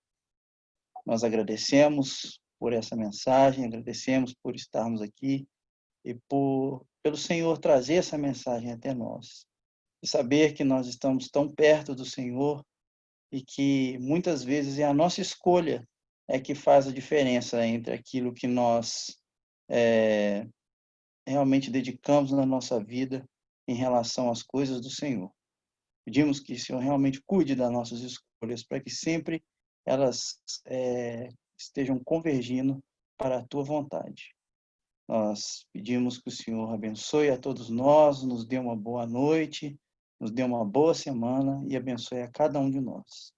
Nós agradecemos por essa mensagem, agradecemos por estarmos aqui e pelo Senhor trazer essa mensagem até nós. E saber que nós estamos tão perto do Senhor e que muitas vezes é a nossa escolha que faz a diferença entre aquilo que nós realmente dedicamos na nossa vida em relação às coisas do Senhor. Pedimos que o Senhor realmente cuide das nossas escolhas para que sempre elas estejam convergindo para a tua vontade. Nós pedimos que o Senhor abençoe a todos nós, nos dê uma boa noite, nos dê uma boa semana e abençoe a cada um de nós.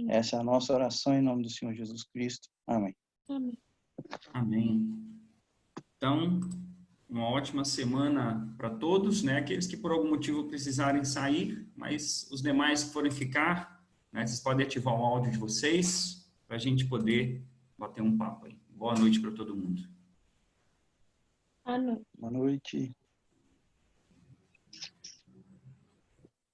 Essa é a nossa oração em nome do Senhor Jesus Cristo. Amém. Amém. Amém. Então, uma ótima semana para todos, né? Aqueles que por algum motivo precisarem sair, mas os demais que forem ficar, né? Vocês podem ativar o áudio de vocês para a gente poder bater um papo aí. Boa noite para todo mundo. Boa noite. Boa noite.